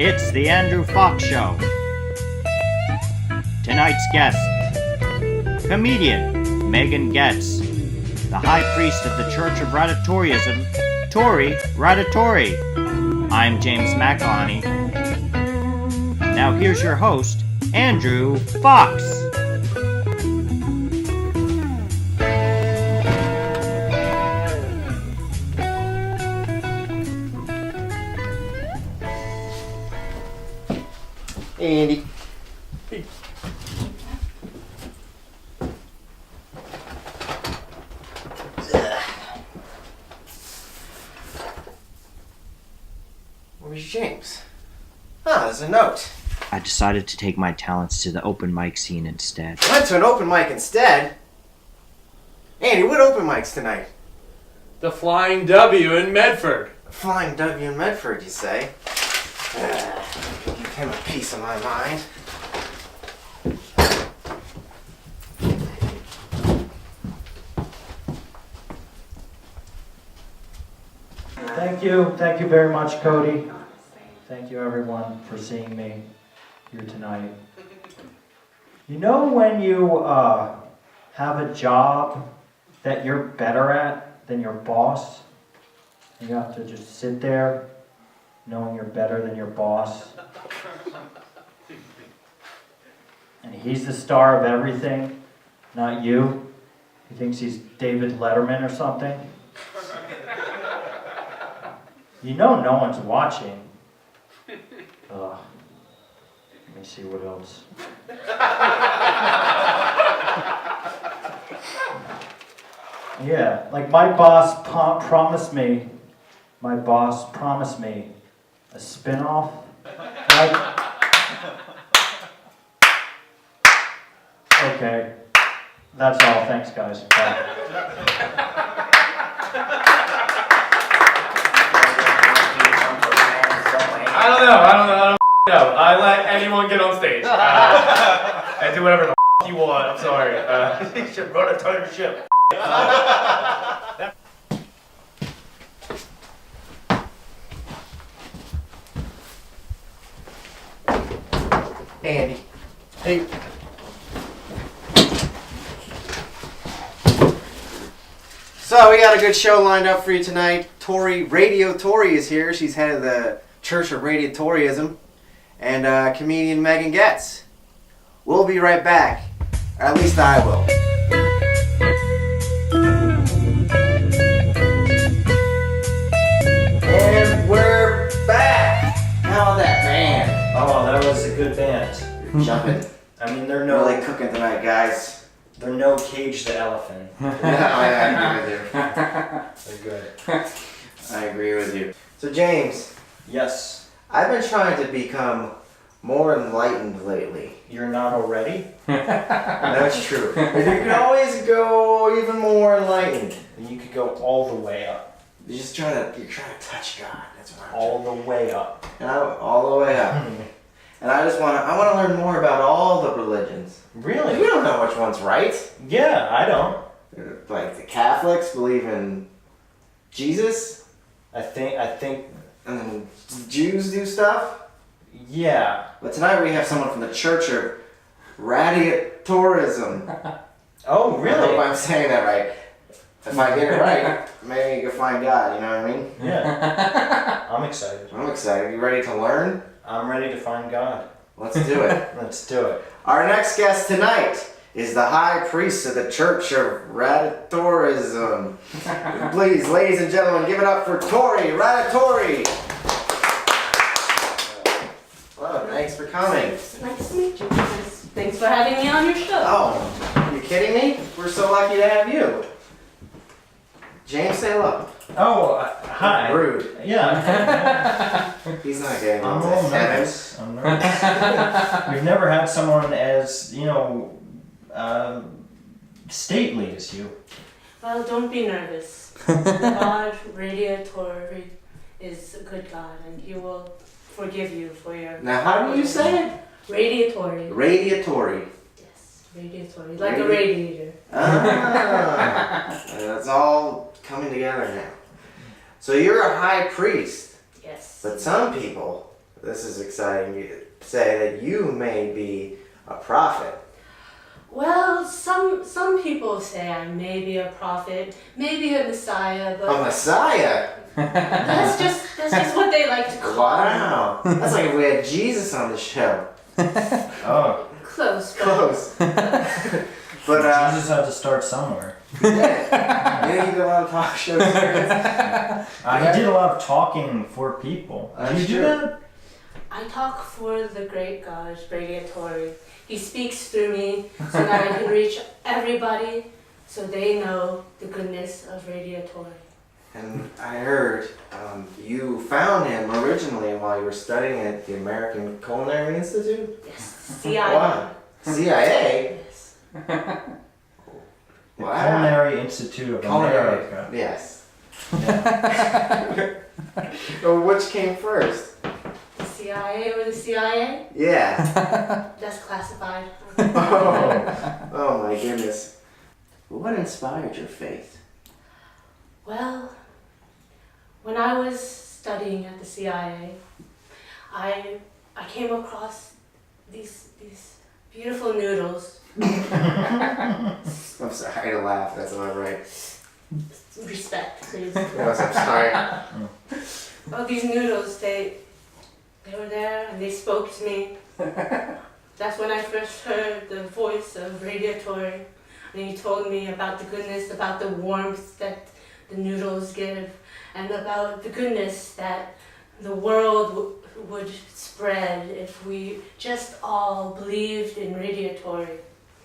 It's the Andrew Fox Show. Tonight's guest, comedian Megan Goetz, the High Priest of the Church of Radiotorism, Tori, Radiotori. I'm James McElhenney. Now here's your host, Andrew Fox. Andy. Where's James? Ah, there's a note. I decided to take my talents to the open mic scene instead. Went to an open mic instead? Andy, what open mics tonight? The Flying W in Medford. Flying W in Medford, you say? Give him a piece of my mind. Thank you very much, Cody. Thank you everyone for seeing me here tonight. You know when you have a job that you're better at than your boss? You have to just sit there knowing you're better than your boss. And he's the star of everything, not you. He thinks he's David Letterman or something. You know no one's watching. Let me see what else. Yeah, like my boss promised me a spin-off. Like, okay, that's all. Thanks, guys. Bye. I don't know. I let anyone get on stage. And do whatever the you want. I'm sorry. You should run a time ship. Andy. Hey. So we got a good show lined up for you tonight. Tori, Radiotori is here. She's head of the Church of Radiatorism. And comedian Megan Goetz. We'll be right back. Or at least I will. And we're back. How that band? Oh, that was a good band. You're jumping. I mean, they're Really cooking tonight, guys. They're no Cage the Elephant. I agree with you. They're good. I agree with you. So James, Yes, I've been trying to become more enlightened lately. you're not already? That's true. But you can always go even more enlightened. You could go all the way up. You're trying to touch God. That's what I'm All the way up. all the way up. And I want to learn more about all the religions. Really? We don't know which one's right. Yeah, I don't. Like the Catholics believe in Jesus, I think, and then Jews do stuff. yeah. But tonight we have someone from the Church of Radiatorism. Oh, I hope really? I'm saying that right. If I get it right, maybe you can find God, you know what I mean? Yeah. I'm excited. I'm excited. You ready to learn? I'm ready to find God. Let's do it. Let's do it. Our next guest tonight is the High Priest of the Church of Radiatorism. Please, ladies and gentlemen, give it up for Tori, Radiotori. Hello, thanks for coming. Nice to meet you. Thanks for having me on your show. Oh, are you kidding me? We're so lucky to have you. James, say hello. Oh, hi. Rude. Yeah. He's not getting I'm on a little nervous. I'm nervous. We've never had someone as, stately as you. Well, don't be nervous. God, Radiotori, is a good God, and He will forgive you for your... Now, how do you say it? Radiotori. Radiotori. Yes, Radiotori. Like a radiator. Ah, that's all coming together now. So you're a high priest. Yes. But some people This is exciting. You say that you may be a prophet. Well, some people say I may be a prophet, maybe a messiah, but A messiah? that's just what they like to call me. Wow. That's like if we had Jesus on the show. Oh, Close, but Close. But, Jesus had to start somewhere. yeah, you did a lot of talk shows. He did a lot of talking for people. Did you do true. that? I talk for the great God, Radiotori. He speaks through me so that I can reach everybody so they know the goodness of Radiotori. And I heard you found him originally while you were studying at the American Culinary Institute? Yes, CIA. Wow. CIA? Yes. The Wow. Culinary Institute of Culinary. America. Yes. Well, which came first? The CIA or the CIA? Yeah. That's classified. Oh my goodness. What inspired your faith? Well, when I was studying at the CIA, I came across these beautiful noodles. I'm sorry to laugh, that's not right. Respect, please. Yes, I'm sorry. Well, these noodles, they were there and they spoke to me. That's when I first heard the voice of Radiotori. And he told me about the goodness, about the warmth that the noodles give, and about the goodness that the world would spread if we just all believed in Radiotori.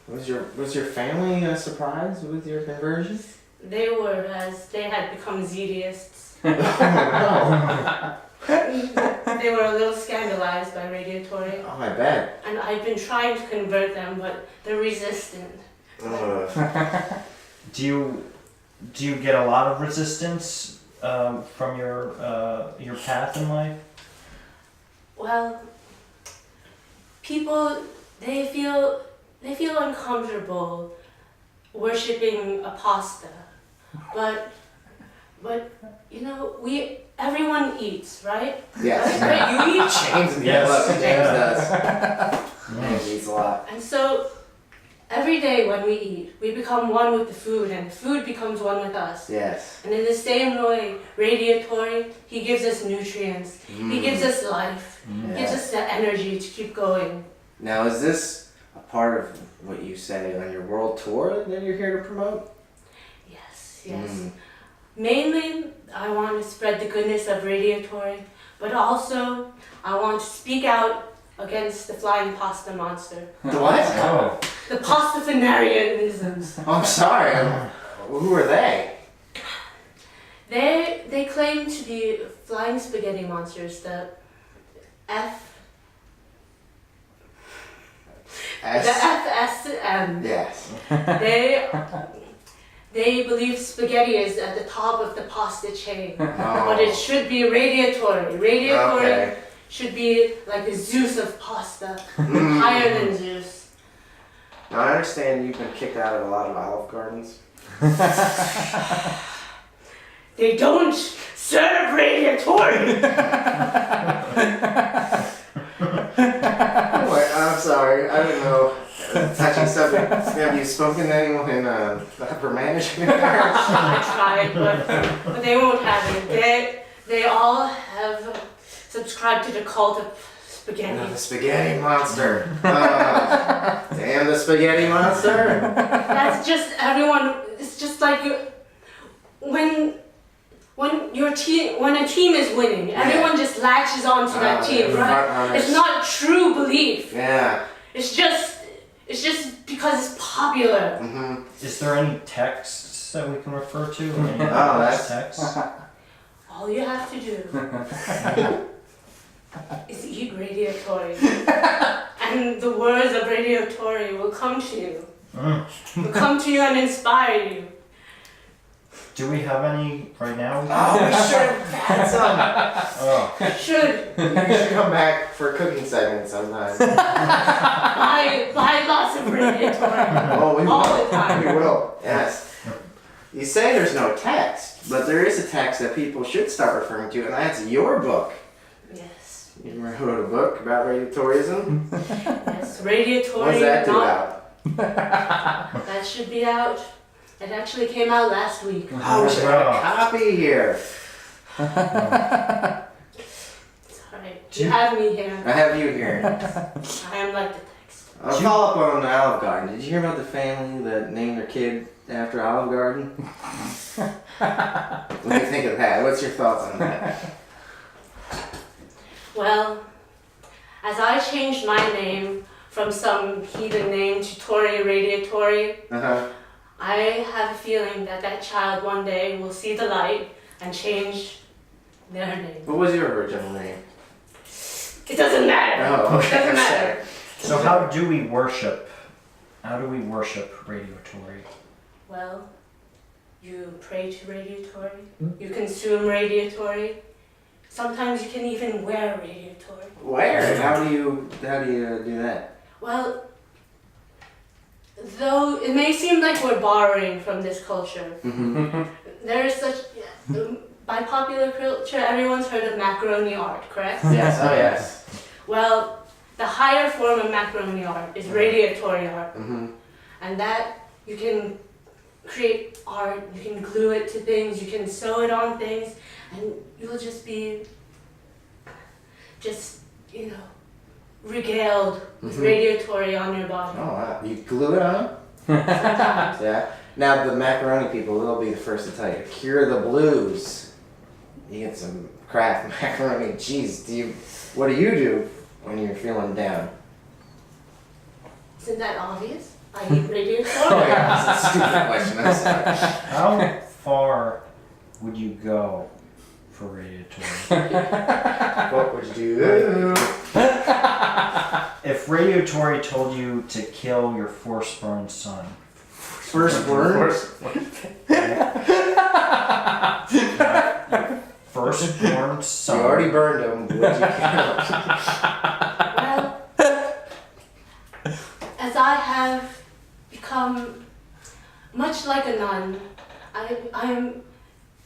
Was your family surprised with your conversion? They were, as they had become Zedeists. Oh, They were a little scandalized by Radiotori. no. Oh, I bet. And I've been trying to convert them, but they're resistant. Do you get a lot of resistance from your path in life? Well, people, they feel uncomfortable worshiping a pasta, but you know, everyone eats, right? Yes. Right? You eat. James, Yes. look, James Yeah. does. James eats a lot. And so every day when we eat, we become one with the food, and the food becomes one with us. Yes. And in the same way, Radiotori, he gives us nutrients. He gives us life. He gives us the energy to keep going. Now, is this a part of what you say on your world tour that you're here to promote? Yes, yes. Mainly, I want to spread the goodness of Radiotori, but also I want to speak out against the flying pasta monster. The what? Oh. The pastafanarianisms. Oh, I'm sorry. Who are they? They claim to be flying spaghetti monsters. The FSM. Yes. They believe spaghetti is at the top of the pasta chain, Oh. but it should be Radiotori. Radiotori Okay. should be like the Zeus of pasta, higher than Zeus. Now, I understand you've been kicked out of a lot of Olive Gardens. They don't serve Radiotori. What? I'm sorry. I don't know. Touching subject. Have you spoken to anyone in the upper management? I tried, but they won't have it. They all have subscribed to the cult of spaghetti. The spaghetti monster. Damn the spaghetti monster. That's just everyone. It's just like when a team is winning, everyone just latches onto that team, right? It's not true belief. Yeah. It's just because it's popular. Is there any texts that we can refer to? Any that's- texts? All you have to do is eat Radiotori, and the words of Radiotori will come to you. Will come to you and inspire you. Do we have any right now? Oh, we should have had some. Oh. Should You should come back for a cooking segment sometime. buy lots of Radiotori. Oh, we All will. the time. We will. Yes. You say there's no text, but there is a text that people should start referring to, and that's your book. Yes. You wrote a book about Radiatorism? Yes, Radiotori. What's that do about? That should be out. It actually came out last week. Oh, we should have a copy here. It's alright. You have me here. I have you here. I am like the text. I'll follow up on Olive Garden. Did you hear about the family that named their kid after Olive Garden? What do you think of that? What's your thoughts on that? Well, as I changed my name from some heathen name to Tori Radiatori, Uh-huh. I have a feeling that that child one day will see the light and change their name. What was your original name? It doesn't matter. Oh, okay. It doesn't matter. So how do we worship? How do we worship Radiotori? Well, you pray to Radiotori. You consume Radiotori. Sometimes you can even wear Radiotori. Where? How do you do that? Well, though it may seem like we're borrowing from this culture, there is such, by popular culture, everyone's heard of macaroni art, correct? Yes, oh yes. Well, the higher form of macaroni art is Radiatory art. And that, you can create art, you can glue it to things, you can sew it on things, and you'll just be, regaled with Radiotori on your body. Oh wow. You glue it on? Sometimes. Yeah. Now the macaroni people, they'll be the first to tell you. Cure the blues. You get some Kraft macaroni. Jeez, what do you do when you're feeling down? Isn't that obvious? I eat Radiotori. Oh yeah, that's a stupid question. I'm sorry. How far would you go for Radiotori? What would you do? If Radiotori told you to kill your firstborn son, Firstborn? firstborn son. You already burned him. Would you kill? Well, as I have become much like a nun, I'm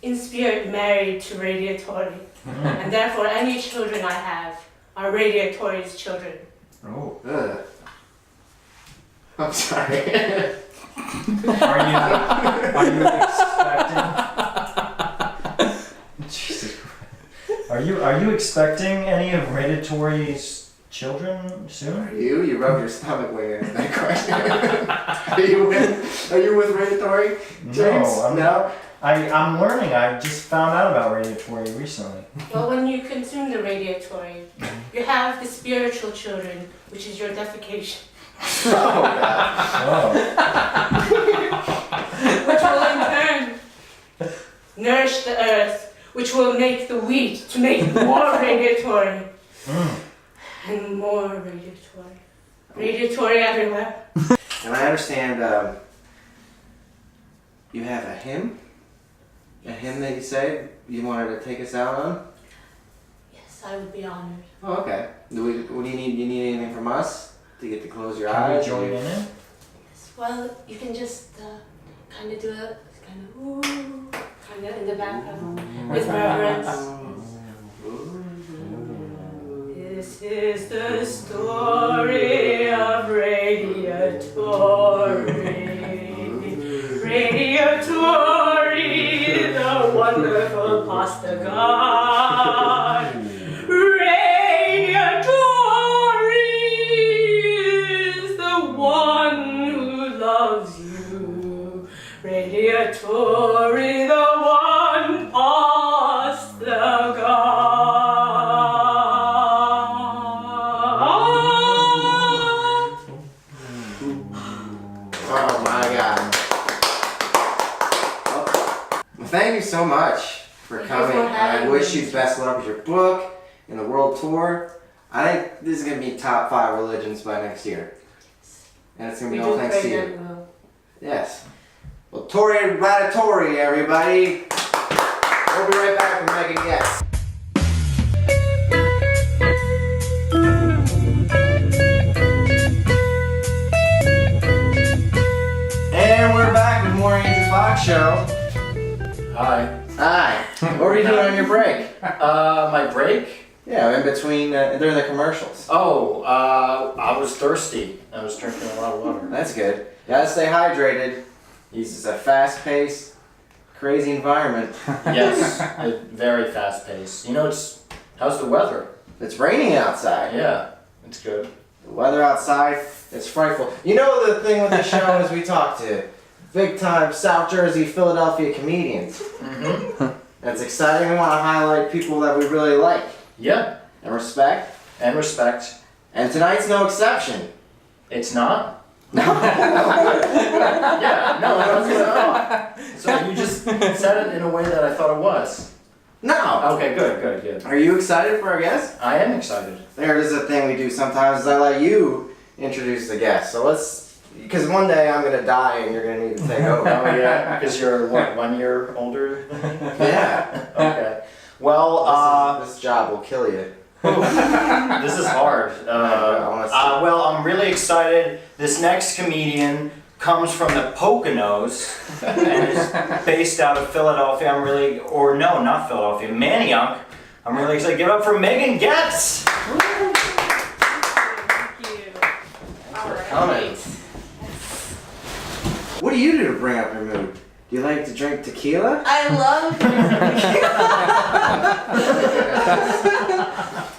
in spirit married to Radiotori, and therefore any children I have are Radiotori's children. Oh. Ugh. I'm sorry. Are you expecting? Jesus Christ. Are you expecting any of Radiatori's children soon? You rubbed your stomach when you asked that question. Are you with Radiotori, James? No, I'm not. I'm learning. I just found out about Radiotori recently. Well, when you consume the Radiotori, you have the spiritual children, which is your defecation, Oh, God. Oh. which will in turn nourish the earth, which will make the wheat to make more Radiotori. And more Radiotori. Radiotori everywhere. And I understand you have a hymn? A hymn that you say you wanted to take us out on? Yes, I would be honored. Oh, okay. What do you need? You need anything from us? To get to close your Can eyes? we join in it? Yes, well, you can just kind of do it, kind of ooh, kind of in the background with reverence. This is the story of Radiotori. Radiotori, the wonderful pasta god. Radiotori is the one who loves you. Radiotori, the one pasta god. Oh my God. Well, thank you so much for Thank you coming. for having I wish me. you the best luck with your book and the world tour. I think this is going to be top 5 religions by next year. And it's going to be all thanks to you. Yes. Well, Tori Radiotori, everybody. We'll be right back with Mike and Goetz. And we're back with more Andrew Fox Show. Hi. Hi. What were you doing on your break? My break? Yeah, in between during the commercials. Oh, I was thirsty. I was drinking a lot of water. That's good. Gotta stay hydrated. This is a fast-paced, crazy environment. Yes, very fast paced. You know, how's the weather? It's raining outside. Yeah, it's good. The weather outside is frightful. You know the thing with the show is we talk to big-time South Jersey, Philadelphia comedians. Mm-hmm. That's exciting. We want to highlight people that we really like Yeah, and respect. and respect. And tonight's no exception. It's not? No. Yeah, no, that was what I thought. So you just said it in a way that I thought it was. No. Okay, good. Are you excited for our guest? I am excited. There is a thing we do sometimes is I let you introduce the guest. So because one day I'm going to die and you're going to need to take over. Oh yeah, because you're what, 1 year older than me? Yeah. Okay. Well, This job will kill you. this is hard. I wanna see. Well, I'm really excited. This next comedian comes from the Poconos and is based out of Philadelphia. Not Philadelphia, Manayunk. I'm really excited. Give it up for Megan Goetz. Thank you. Coming. What do you do to bring up your mood? Do you like to drink tequila? I love drinking tequila.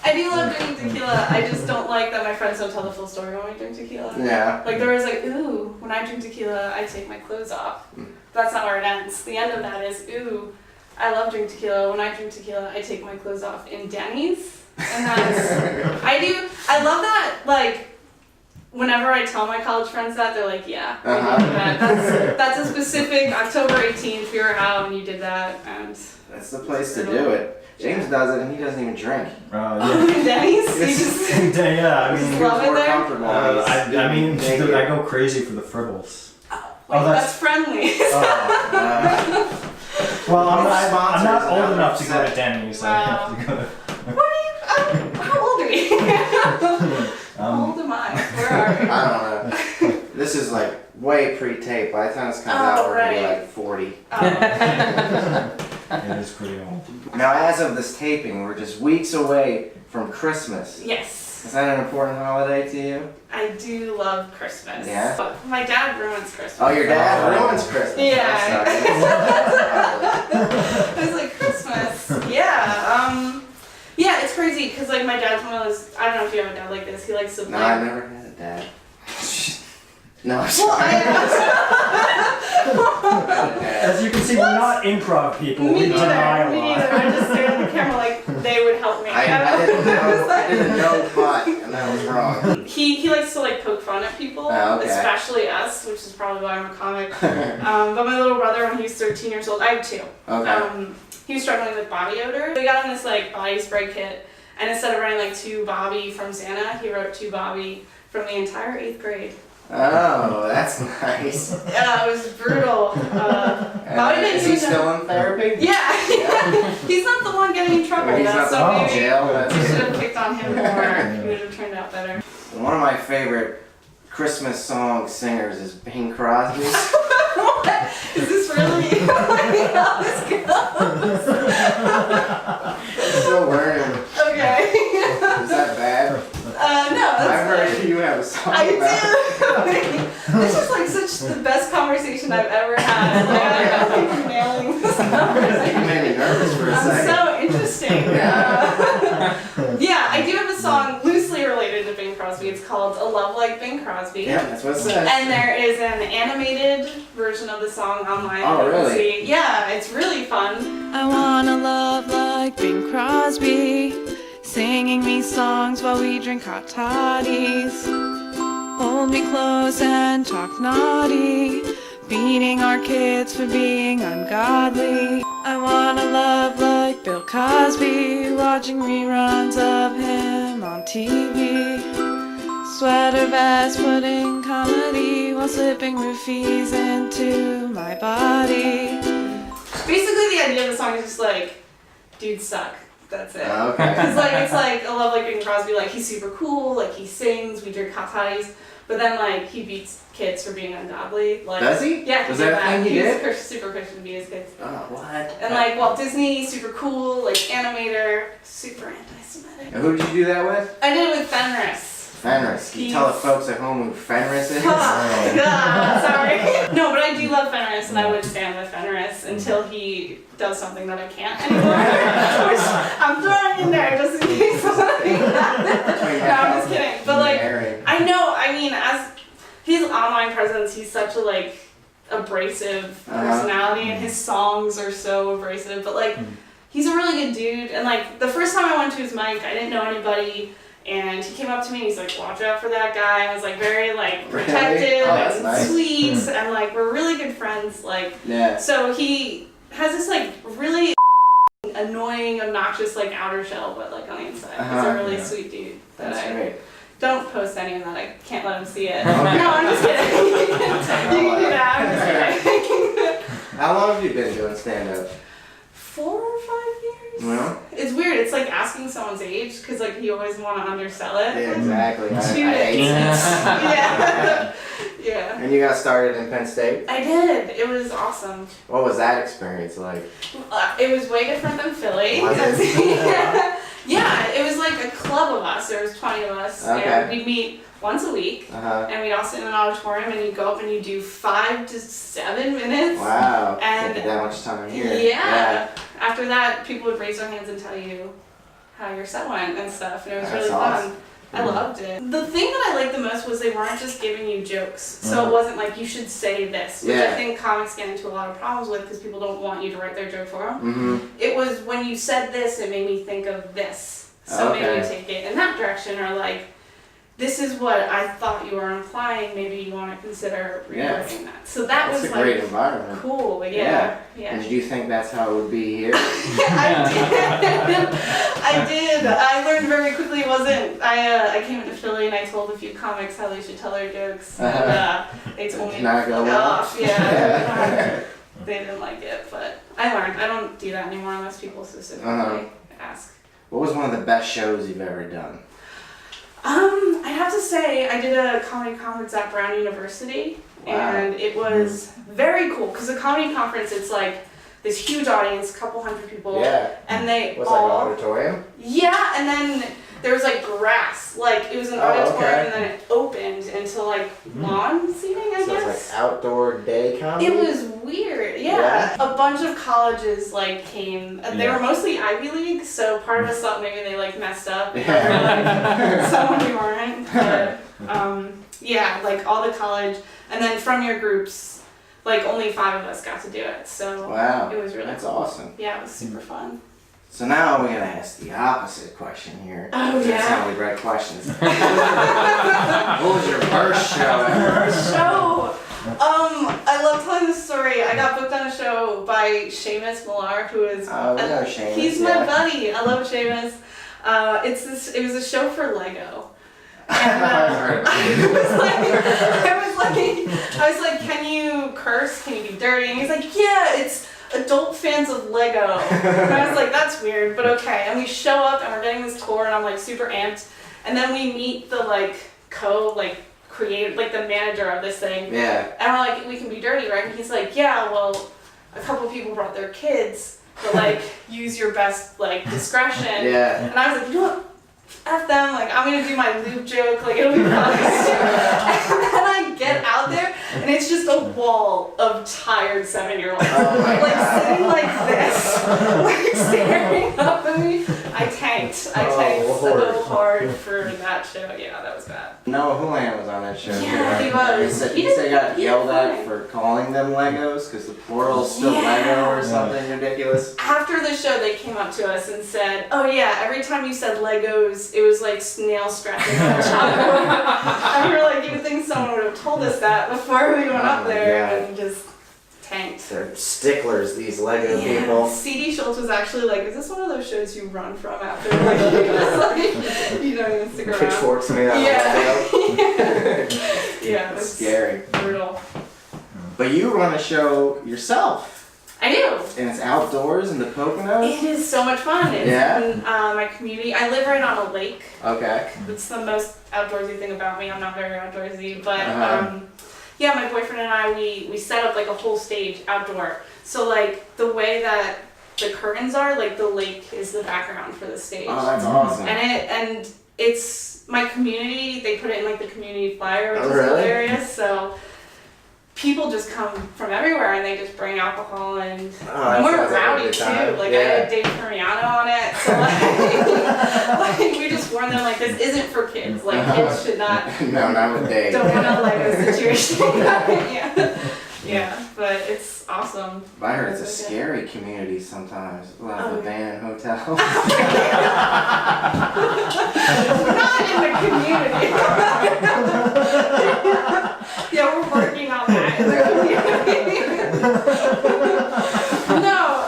I do love drinking tequila. I just don't like that my friends don't tell the full story when I drink tequila. Yeah. Like there was like, ooh, when I drink tequila, I take my clothes off. That's not where it ends. The end of that is, ooh, I love drinking tequila. When I drink tequila, I take my clothes off in Denny's. And that's, I love that, like, whenever I tell my college friends that, they're like, yeah, I did that. That's a specific October 18th, we were out and you did that. And That's the place to do it. James does it and he doesn't even drink. in Denny's, you just Yeah, I just mean, love it More there. comfortable. I go crazy for the fribbles. Wait, that's- that's friendly. Well, I'm Sponsors not old now. enough to go to Denny's. I Wow. have to go. What are you, how old are you? How old am I? Where are we? I don't know. This is like way pre-tape. By the time this comes out, we're going to be right. like 40. It is pretty old. Now, as of this taping, we're just weeks away from Christmas. Yes, Is that an important holiday to you? I do love Christmas. Yeah? But my dad ruins Christmas. Oh, your dad ruins Christmas. Yeah. I'm sorry. I was like, Christmas. Yeah, it's crazy because like my dad's one of those, I don't know if you have a dad like this, he likes to No, play. I've never had a dad. No, I'm Well, sorry. As you can see, we're not improv people. Me We deny neither, a me lot. neither. I just stare at the camera like they would help me. I didn't know but, and that was wrong. He likes to like poke fun at people, Oh, okay. especially us, which is probably why I'm a comic. But my little brother, when he was 13 years old, I have two. Okay. He was struggling with body odor. We got him this like body spray kit, and instead of writing like to Bobby from Santa, he wrote to Bobby from the entire 8th grade. Oh, that's nice. Yeah, it was brutal. Bobby didn't Is he do still in therapy? Yeah, he's not the one getting in trouble. He's though, not so the one in maybe jail. we That's should good. have picked on him more. He would have turned out better. One of my favorite Christmas song singers is Bing Crosby. Is this really how this goes? Still learning. Okay. Is that bad? No, I've that's heard you have a song I about do. This is like such the best conversation I've ever had. Like, I think you're nailing this You conversation. made me nervous for a That's second. so interesting. Yeah, I do have a song loosely related to Bing Crosby. It's called A Love Like Bing Crosby. Yeah, that's what it says. And there is an animated version of the song online. Oh, that you can really? see. Yeah, it's really fun. I wanna love like Bing Crosby, singing me songs while we drink hot toddies. Hold me close and talk naughty, beating our kids for being ungodly. I wanna love like Bill Cosby, watching reruns of him on TV. Sweater vest, putting comedy while slipping roofies into my body. Basically, the idea of the song is just like, dudes suck. That's it. Okay. It's like a love like Bing Crosby. Like he's super cool. Like he sings. We drink hot toddies. But then like he beats kids for being ungodly. Like Does he? Yeah. Was did that a thing he He's did? super Christian to beat his kids. Oh, what? And like Walt Disney, super cool. Like animator, super anti-Semitic. anti-Semitic. And who did you do that with? I did it with Fenris. Fenris. Can you tell the folks at home who Fenris is? Sorry. No, but I do love Fenris, and I would stand with Fenris until he does something that I can't anymore. Which I'm throwing in there just in case something happens. No, I'm just kidding. But like, I know. I mean, as his online presence, he's such a like abrasive personality, and his songs are so abrasive. But like, he's a really good dude. And like, the first time I went to his mic, I didn't know anybody. And he came up to me and he's like, watch out for that guy. I was like very like protective and sweet and like we're really good friends. Like, so he has this like really annoying, obnoxious like outer shell, but like on the inside, he's a really sweet dude. That's great. Don't post any of that. I can't let him see it. No, I'm just kidding. You can do that. I'm just kidding. How long have you been doing stand-up? 4 or 5 years. Well, it's weird. It's like asking someone's age because like you always want to undersell it. Yeah, exactly. 2 days. Yeah. Yeah. And you got started in Penn State? I did. It was awesome. What was that experience like? It was way different than Philly. Was it? Yeah, it was like a club of us. There was 20 of us. Okay. And we'd meet once a week. And we'd all sit in an auditorium and you'd go up and you'd do 5 to 7 minutes. Wow. And that much time here. Yeah. After that, people would raise their hands and tell you how your set went and stuff. And it was really fun. I loved it. The thing that I liked the most was they weren't just giving you jokes. So it wasn't like you should say this, which I think comics get into a lot of problems with because people don't want you to write their joke for them. It was when you said this, it made me think of this. So maybe you take it in that direction, or like, this is what I thought you were implying. Maybe you want to consider rewording that. So that's was a great environment. Cool. Yeah. And did you think that's how it would be here? I did. I learned very quickly it wasn't. I came into Philly and I told a few comics how they should tell their jokes. And they told me to not go off. Yeah. They didn't like it, but I learned. I don't do that anymore unless people specifically ask. What was one of the best shows you've ever done? I have to say I did a comedy conference at Brown University, and it was very cool because a comedy conference, it's like this huge audience, a couple hundred people, and they was all like an auditorium. Yeah, and then there was like grass, like it was an auditorium, and then it opened into like lawn seating, I guess. So it's like outdoor day comedy. It was weird, yeah. A bunch of colleges like came. They were mostly Ivy League, so part of us thought maybe they like messed up. Like, some we weren't. But like all the college, and then from your groups, like only 5 of us got to do it. So it was really That's cool. awesome. Yeah, it was super fun. So now we're gonna ask the opposite question here. Oh yeah. That's how we read questions. What was your first show ever? First show. I love telling this story. I got booked on a show by Seamus Millar, who is we know Seamus, he's my buddy. I love Seamus. It was a show for Lego. And I was like, can you curse? Can you be dirty? And he's like, yeah, it's adult fans of Lego. And I was like, that's weird, but okay. And we show up and we're getting this tour and I'm like super amped. And then we meet the creative, like the manager of this thing. Yeah. And we're like, we can be dirty, right? And he's like, yeah, well, a couple people brought their kids, but like, use your best like discretion. Yeah. And I was like, you know what? F them, like I'm gonna do my loop joke, like it'll be fun. And then I get out there and it's just a wall of tired 7-year-olds. Sitting like this, like staring up at me. I tanked so hard for that show. Yeah, that was bad. Noah Houlihan was on that show. Yeah, he was. He said he got yelled at for calling them Legos because the plural's still Lego or something ridiculous. After the show, they came up to us and said, oh yeah, every time you said Legos, it was like snail scratching on the chalkboard. And we were like, you would think someone would have told us that before we went up there and just tanked. They're sticklers, these Lego people. C.D. Schultz was actually like, is this one of those shows you run from after? Like, you don't even stick around. Pitchforks made out of Lego. Yeah, it was scary. Brutal. But you run a show yourself. I do. And it's outdoors in the Poconos? It is so much fun. It's in my community. I live right on a lake. Okay. It's the most outdoorsy thing about me. I'm not very outdoorsy, but yeah, my boyfriend and I, we set up like a whole stage outdoor. So like the way that the curtains are, like the lake is the background for the stage. Oh, that's awesome. And it's my community. They put it in like the community flyer, which is really? hilarious. So people just come from everywhere and they just bring alcohol and we're rowdy too. Like I had Dave Mariano on it, so like we just warn them like this isn't for kids. Like kids should not. No, not with Dave. Don't want to like a situation. Yeah, but it's awesome. I heard it's a scary community sometimes. A lot of abandoned hotels. Not in the community. Yeah, we're working on that in the community. No,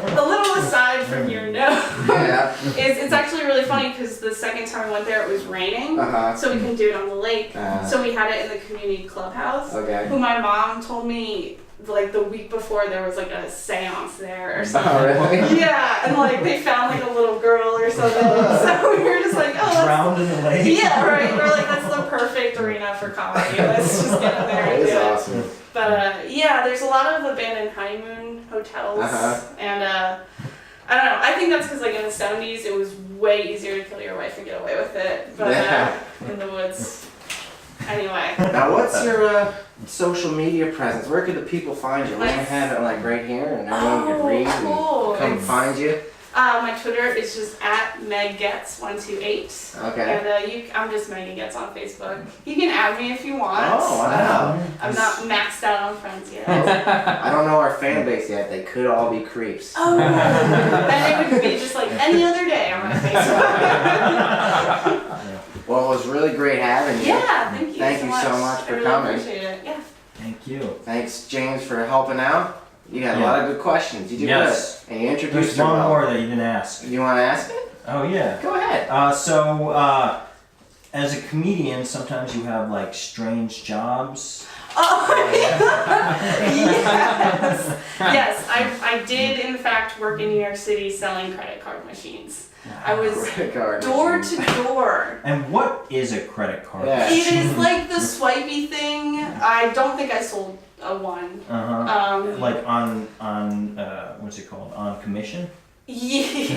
a little aside from your note is it's actually really funny because the second time I went there it was raining, so we couldn't do it on the lake. So we had it in the community clubhouse. Who my mom told me like the week before there was like a seance there or something. Oh, really? Yeah, and like they found like a little girl or something. So we were just like, drowned in the lake. Yeah, right. We're like, that's the perfect arena for comedy. Let's just get in there and do it. Awesome. But yeah, there's a lot of abandoned honeymoon hotels, and I don't know. I think that's because like in the 70s it was way easier to kill your wife and get away with it. But in the woods. Anyway. Now, what's your social media presence? Where could the people find you? We're gonna have it like right here, and everyone can read and come find you. My Twitter is just @MegGetz128. Okay. And I'm just Megan Getz on Facebook. You can add me if you want. Oh, wow. I'm not maxed out on friends yet. I don't know our fan base yet. They could all be creeps. Oh, then it would be just like any other day on my Facebook. Well, it was really great having you. Yeah, thank you. Thank you so much for coming. I really appreciate it. Yeah. Thank you. Thanks, James, for helping out. You had a lot of good questions. You did good. And you introduced There's her one well. more that you didn't ask. You want to ask it? Oh, yeah. Go ahead. As a comedian, sometimes you have like strange jobs. Oh, yes. Yes, I did in fact work in New York City selling credit card machines. I was door to door. And what is a credit card? Yeah. It is like the swipey thing. I don't think I sold a one. Like on what's it called? On commission? Yes.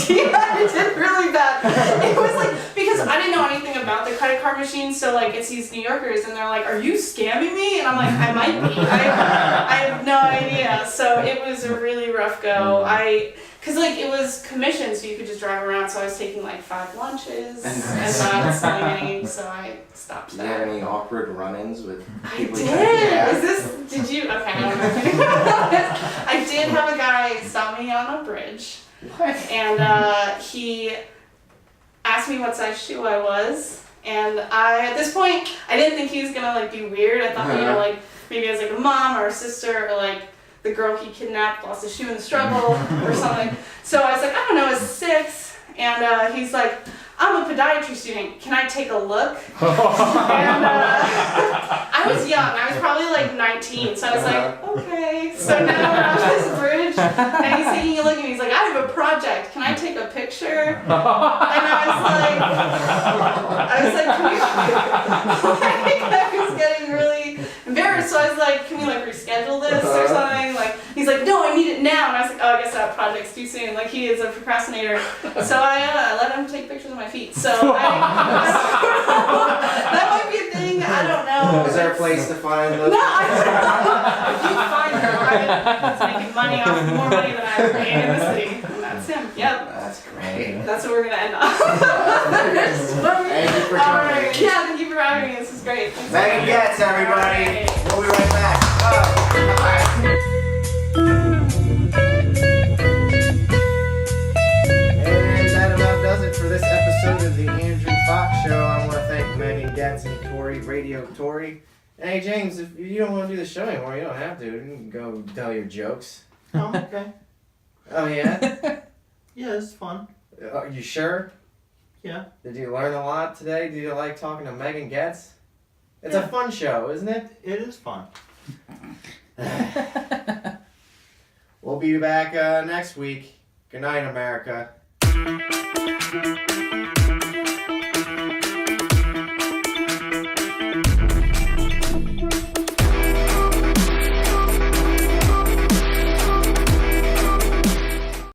Yeah, I did really bad. It was like, because I didn't know anything about the credit card machine, so like it's these New Yorkers and they're like, are you scamming me? And I'm like, I might be. I have no idea. So it was a really rough go. Cause like it was commission, so you could just drive around, so I was taking like 5 lunches and not selling any, so I stopped that. Did you have any awkward run-ins with people? I did! Did you? Okay, I don't know. I did have a guy stop me on a bridge. What? And he asked me what size shoe I was. And at this point, I didn't think he was gonna like be weird. I thought, like maybe I was like a mom or a sister or like the girl he kidnapped lost a shoe in the struggle or something. So I was like, I don't know, it's 6. And he's like, I'm a podiatry student. Can I take a look? And I was young. I was probably like 19. So I was like, okay. So now we're on this bridge, and he's taking a look, and he's like, I have a project. Can I take a picture? And I was like, can you? I was getting really embarrassed. So I was like, can we like reschedule this or something? Like, he's like, no, I need it now. And I was like, oh, I guess that project's too soon. Like, he is a procrastinator. So I let him take pictures of my feet. So that might be a thing. I don't know. Is there a place to find those? No, I don't know. If you find him, that's making money off more money than I made in the city. And that's him. Yep. That's great. That's what we're going to end on. Thank you for coming. Right. Yeah, thank you for having me. This is great. Thanks. Megan Getz, everybody. Right. We'll be right back. And that about does it for this episode of the Andrew Fox Show. I want to thank Megan Getz and Tori, Radiotori. Hey, James, if you don't want to do the show anymore, you don't have to. You can go tell your jokes. Oh, okay. Oh, yeah? Yeah, it's fun. Are you sure? Yeah. Did you learn a lot today? Did you like talking to Megan Getz? It's a fun show, isn't it? It is fun. We'll be back next week. Good night, America.